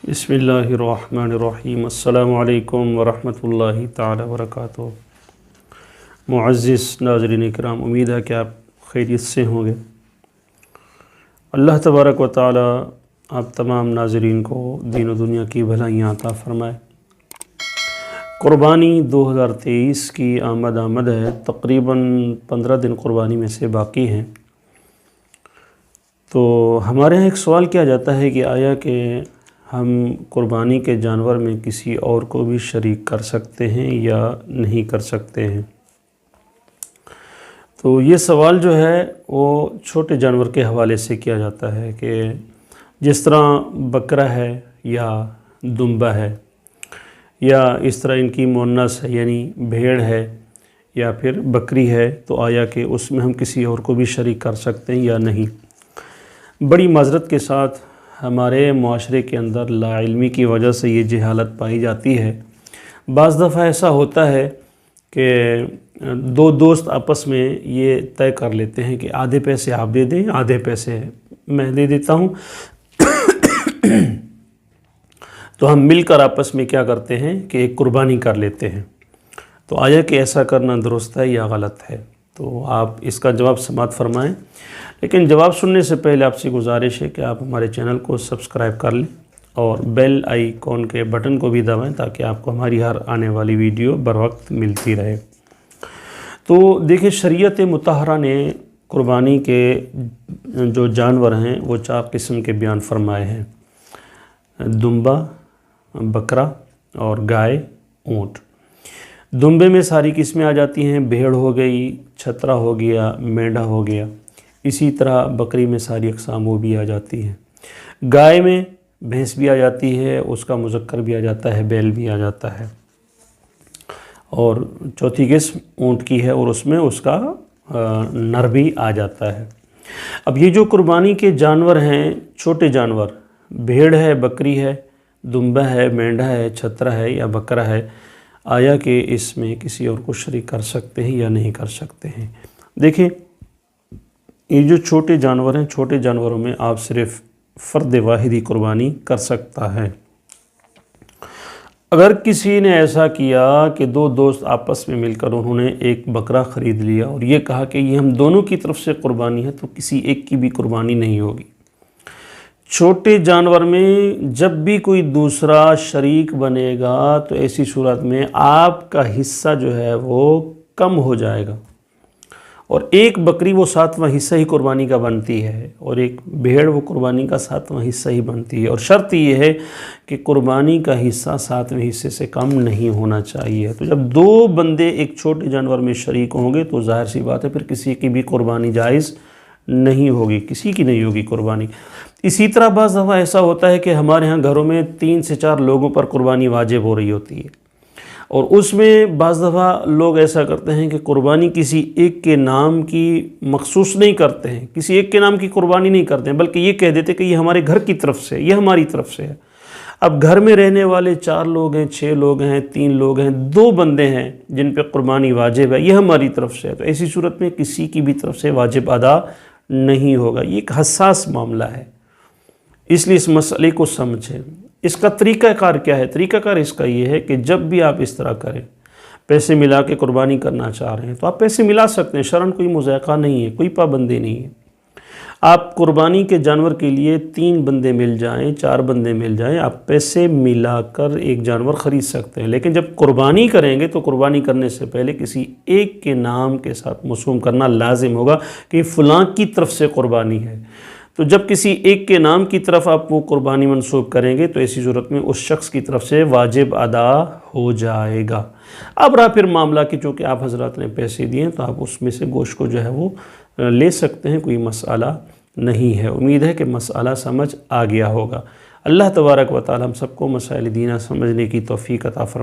بسم اللہ الرحمن الرحیم۔ السلام علیکم ورحمۃ اللہ تعالی وبرکاتہ۔ معزز ناظرین کرام، امید ہے کہ آپ خیریت سے ہوں گے۔ اللہ تبارک و تعالی آپ تمام ناظرین کو دین و دنیا کی بھلائیاں عطا فرمائے۔ قربانی 2023 کی آمد ہے، تقریباً 15 دن قربانی میں سے باقی ہیں۔ تو ہمارے یہاں ایک سوال کیا جاتا ہے کہ آیا کہ ہم قربانی کے جانور میں کسی اور کو بھی شریک کر سکتے ہیں یا نہیں کر سکتے ہیں؟ تو یہ سوال جو ہے وہ چھوٹے جانور کے حوالے سے کیا جاتا ہے کہ جس طرح بکرا ہے یا دمبا ہے یا اس طرح ان کی مؤنث ہے یعنی بھیڑ ہے یا پھر بکری ہے، تو آیا کہ اس میں ہم کسی اور کو بھی شریک کر سکتے ہیں یا نہیں؟ بڑی معذرت کے ساتھ ہمارے معاشرے کے اندر لا علمی کی وجہ سے یہ جہالت پائی جاتی ہے۔ بعض دفعہ ایسا ہوتا ہے کہ دو دوست آپس میں یہ طے کر لیتے ہیں کہ آدھے پیسے آپ دے دیں، آدھے پیسے میں دے دیتا ہوں، تو ہم مل کر آپس میں کیا کرتے ہیں کہ ایک قربانی کر لیتے ہیں۔ تو آیا کہ ایسا کرنا درست ہے یا غلط ہے؟ تو آپ اس کا جواب سماعت فرمائیں، لیکن جواب سننے سے پہلے آپ سے گزارش ہے کہ آپ ہمارے چینل کو سبسکرائب کر لیں اور بیل آئیکن کے بٹن کو بھی دبائیں تاکہ آپ کو ہماری ہر آنے والی ویڈیو بر وقت ملتی رہے۔ تو دیکھیں، شریعت مطہرہ نے قربانی کے جو جانور ہیں وہ 4 قسم کے بیان فرمائے ہیں: دمبا، بکرا اور گائے، اونٹ۔ دمبے میں ساری قسمیں آ جاتی ہیں، بھیڑ ہو گئی، چھترا ہو گیا، مینڈھا ہو گیا۔ اسی طرح بکری میں ساری اقسام وہ بھی آ جاتی ہیں۔ گائے میں بھینس بھی آ جاتی ہے، اس کا مذکر بھی آ جاتا ہے، بیل بھی آ جاتا ہے۔ اور چوتھی قسم اونٹ کی ہے اور اس میں اس کا نر بھی آ جاتا ہے۔ اب یہ جو قربانی کے جانور ہیں، چھوٹے جانور، بھیڑ ہے، بکری ہے، دمبا ہے، مینڈھا ہے، چھترا ہے یا بکرا ہے، آیا کہ اس میں کسی اور کو شریک کر سکتے ہیں یا نہیں کر سکتے ہیں؟ دیکھیں، یہ جو چھوٹے جانور ہیں، چھوٹے جانوروں میں آپ صرف فرد واحد ہی قربانی کر سکتا ہے۔ اگر کسی نے ایسا کیا کہ 2 دوست آپس میں مل کر انہوں نے ایک بکرا خرید لیا اور یہ کہا کہ یہ ہم دونوں کی طرف سے قربانی ہے، تو کسی ایک کی بھی قربانی نہیں ہوگی۔ چھوٹے جانور میں جب بھی کوئی دوسرا شریک بنے گا تو ایسی صورت میں آپ کا حصہ جو ہے وہ کم ہو جائے گا، اور ایک بکری وہ 7واں حصہ ہی قربانی کا بنتی ہے اور ایک بھیڑ وہ قربانی کا 7واں حصہ ہی بنتی ہے، اور شرط یہ ہے کہ قربانی کا حصہ 7ویں حصے سے کم نہیں ہونا چاہیے۔ تو جب 2 بندے ایک چھوٹے جانور میں شریک ہوں گے تو ظاہر سی بات ہے پھر کسی کی بھی قربانی جائز نہیں ہوگی، کسی کی نہیں ہوگی قربانی۔ اسی طرح بعض دفعہ ایسا ہوتا ہے کہ ہمارے ہاں گھروں میں 3 سے 4 لوگوں پر قربانی واجب ہو رہی ہوتی ہے، اور اس میں بعض دفعہ لوگ ایسا کرتے ہیں کہ قربانی کسی ایک کے نام کی مخصوص نہیں کرتے ہیں، کسی ایک کے نام کی قربانی نہیں کرتے ہیں، بلکہ یہ کہہ دیتے کہ یہ ہمارے گھر کی طرف سے، یہ ہماری طرف سے ہے۔ اب گھر میں رہنے والے 4 لوگ ہیں، 6 لوگ ہیں، 3 لوگ ہیں، 2 بندے ہیں جن پہ قربانی واجب ہے، یہ ہماری طرف سے ہے، تو ایسی صورت میں کسی کی بھی طرف سے واجب ادا نہیں ہوگا۔ یہ ایک حساس معاملہ ہے، اس لیے اس مسئلے کو سمجھیں۔ اس کا طریقہ کار کیا ہے؟ طریقہ کار اس کا یہ ہے کہ جب بھی آپ اس طرح کریں، پیسے ملا کے قربانی کرنا چاہ رہے ہیں تو آپ پیسے ملا سکتے ہیں، شرعاً کوئی مضائقہ نہیں ہے، کوئی پابندی نہیں ہے۔ آپ قربانی کے جانور کے لیے 3 بندے مل جائیں، 4 بندے مل جائیں، آپ پیسے ملا کر ایک جانور خرید سکتے ہیں، لیکن جب قربانی کریں گے تو قربانی کرنے سے پہلے کسی ایک کے نام کے ساتھ موسوم کرنا لازم ہوگا کہ فلاں کی طرف سے قربانی ہے۔ تو جب کسی ایک کے نام کی طرف آپ وہ قربانی منسوب کریں گے تو ایسی صورت میں اس شخص کی طرف سے واجب ادا ہو جائے گا۔ اب رہا پھر معاملہ کہ چونکہ آپ حضرات نے پیسے دیے تو آپ اس میں سے گوشت کو جو ہے وہ لے سکتے ہیں، کوئی مسئلہ نہیں ہے۔ امید ہے کہ مسئلہ سمجھ آ گیا ہوگا۔ اللہ تبارک و تعالی ہم سب کو مسائل دینہ سمجھنے کی توفیق عطا فرمائے۔